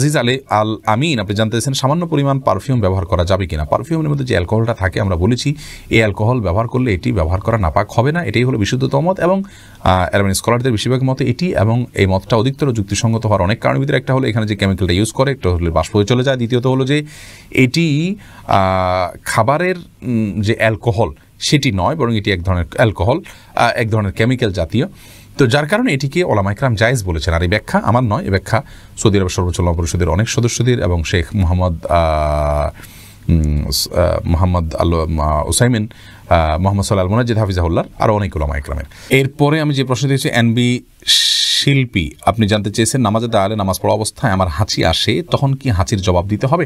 আজিজ আলী আল আমিন আপনি জানতে চাইছেন সামান্য পরিমাণ পারফিউম ব্যবহার করা যাবে কিনা। পারফিউমের মধ্যে যে অ্যালকোহলটা থাকে আমরা বলেছি এই অ্যালকোহল ব্যবহার করলে এটি ব্যবহার করা নাপাক হবে না, এটাই হলো বিশুদ্ধতম মত এবং অ্যারাবিক স্কলারদের বেশিরভাগ মতে এটি, এবং এই মতটা অধিকতর যুক্তিসঙ্গত হওয়ার অনেক কারণের ভিতরে একটা হলো এখানে যে কেমিক্যালটা ইউজ করে একটা হলে বাষ্প হয়ে চলে যায়, দ্বিতীয়ত হলো যে এটি খাবারের যে অ্যালকোহল সেটি নয়, বরং এটি এক ধরনের অ্যালকোহল, এক ধরনের কেমিক্যাল জাতীয়। তো যার কারণে এটিকে ওলামা ইকরাম জায়েজ বলেছেন। আর এই ব্যাখ্যা আমার নয়, এই ব্যাখ্যা সৌদি আরবের সর্বোচ্চ ওলামা পরিষদের অনেক সদস্যদের এবং শেখ মোহাম্মদ আল উসাইমিন, মোহাম্মদ সাল্লাহ আল মুনাজ্জিদ হাফিজাহুল্লাহর আরও অনেক ওলামা ইকরামের। এরপরে আমি যে প্রশ্ন দিয়েছি এনবি শিল্পী আপনি জানতে চেয়েছেন নামাজের দাঁড়ালে নামাজ পড়া অবস্থায় আমার হাঁচি আসে, তখন কি হাঁচির জবাব দিতে হবে?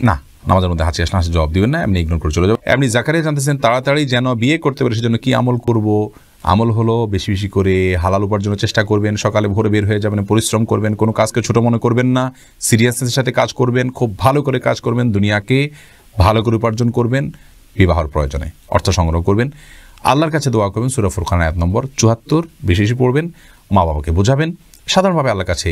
না, নামাজের মধ্যে হাঁচি আসলে হাঁচির জবাব দিবেন না, এমনি ইগনোর করে চলে যাবে। এমনি জাকারিয়া জানতেছেন তাড়াতাড়ি যেন বিয়ে করতে পারে সেজন্য কি আমল করব? আমল হলো বেশি বেশি করে হালাল উপার্জনের চেষ্টা করবেন, সকালে ভোরে বের হয়ে যাবেন, পরিশ্রম করবেন, কোনো কাজকে ছোট মনে করবেন না, সিরিয়াসনেসের সাথে কাজ করবেন, খুব ভালো করে কাজ করবেন, দুনিয়াকে ভালো করে উপার্জন করবেন, বিবাহের প্রয়োজনে অর্থ সংগ্রহ করবেন, আল্লাহর কাছে দোয়া করবেন, সূরা ফুরকান আয়াত নম্বর ৭৪ বেশি বেশি পড়বেন, মা বাবাকে বোঝাবেন, সাধারণভাবে আল্লাহর কাছে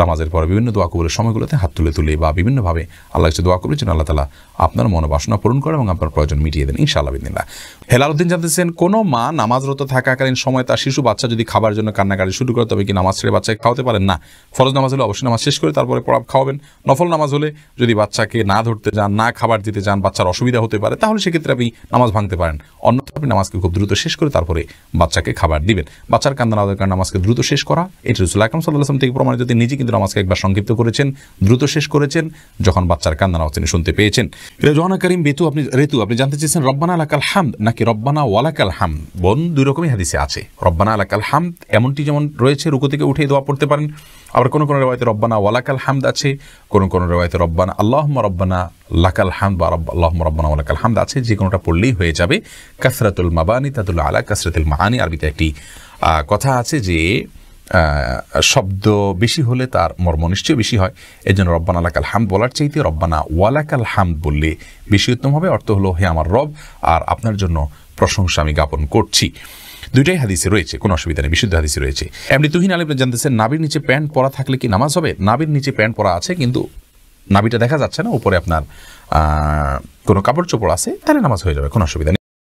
নামাজের পরে বিভিন্ন দোয়া কবুলের সময়গুলোতে হাত তুলে তুলে বা বিভিন্নভাবে আল্লাহর কাছে দোয়া করবেন যেন আল্লাহ তাআলা আপনার মনোবাসনা পূরণ করে এবং আপনার প্রয়োজন মিটিয়ে দেন ইনশাআল্লাহ বিদিনিল্লাহ। হেলাল উদ্দিন জানতেছেন কোনো মা নামাজরত থাকাকালীন সময় তার শিশু বাচ্চা যদি খাবার জন্য কান্নাকাটি শুরু করে তবে কি নামাজ ছেড়ে বাচ্চাকে খাওয়াতে পারেন? না, ফরজ নামাজ হলে অবশ্যই নামাজ শেষ করে তারপরে খাওয়াবেন। নফল নামাজ হলে যদি বাচ্চাকে না ধরতে যান, না খাবার দিতে যান, বাচ্চার অসুবিধা হতে পারে, তাহলে সেক্ষেত্রে আপনি নামাজ ভাঙতে পারেন। অন্যথা আপনি নামাজকে খুব দ্রুত শেষ করে তারপরে বাচ্চাকে খাবার দিবেন। বাচ্চার কান্না না দেওয়ার কারণে নামাজকে দ্রুত শেষ করা এটি রাসূল আকরাম সাল্লাল্লাহু আলাইহি ওয়াসাল্লাম থেকে প্রমাণিত। তিনি নিজে কিন্তু নামাজকে একবার সংক্ষিপ্ত করেছেন, দ্রুত শেষ করেছেন যখন বাচ্চার কান্না আওয়াজ তিনি শুনতে পেয়েছেন। রেজওয়ানা করিম ঋতু আপনি জানতে চেয়েছেন রব্বানা লাকাল হামদ নাকি রব্বানা ওয়ালাকাল হামদ? বোন দুই রকমই হাদিসে আছে। রব্বানা লাকাল হামদ এমনটি যেমন রয়েছে রুকু থেকে উঠে দোয়া পড়তে পারেন, আবার কোন কোন রিওয়ায়াতে রব্বানা ওয়ালাকাল হামদ আছে, কোন কোন রিওয়ায়াতে রব্বানা আল্লাহুম্মা রব্বানা লাকাল হামদ বা আল্লাহুম্মা রব্বানা ওয়ালাকাল হামদ আছে। যে কোনোটা পড়লেই হয়ে যাবে। কাসরাতুল মাবানি তাদুল্লু আলা কাসরাতিল মাআনি, আরবিতে একটি কথা আছে যে শব্দ বেশি হলে তার মর্ম নিশ্চয় বেশি হয়। এই জন্য রব্বানা লাকাল হামদ বলার চাইতে রব্বানা ওয়ালাকাল হামদ বললে বেশি উত্তম হবে। অর্থ হলো হে আমার রব, আর আপনার জন্য প্রশংসা আমি জ্ঞাপন করছি। দুইটাই হাদিসে রয়েছে, কোনো অসুবিধা নেই, বিশুদ্ধ হাদিসে রয়েছে। এমনি তুহিন আলী জানতেছেন নাবির নিচে প্যান্ট পরা থাকলে কি নামাজ হবে? নাবির নিচে প্যান্ট পরা আছে কিন্তু নাবিটা দেখা যাচ্ছে না, উপরে আপনার কোনো কাপড় চোপড় আছে, তাহলে নামাজ হয়ে যাবে, কোনো অসুবিধা নেই।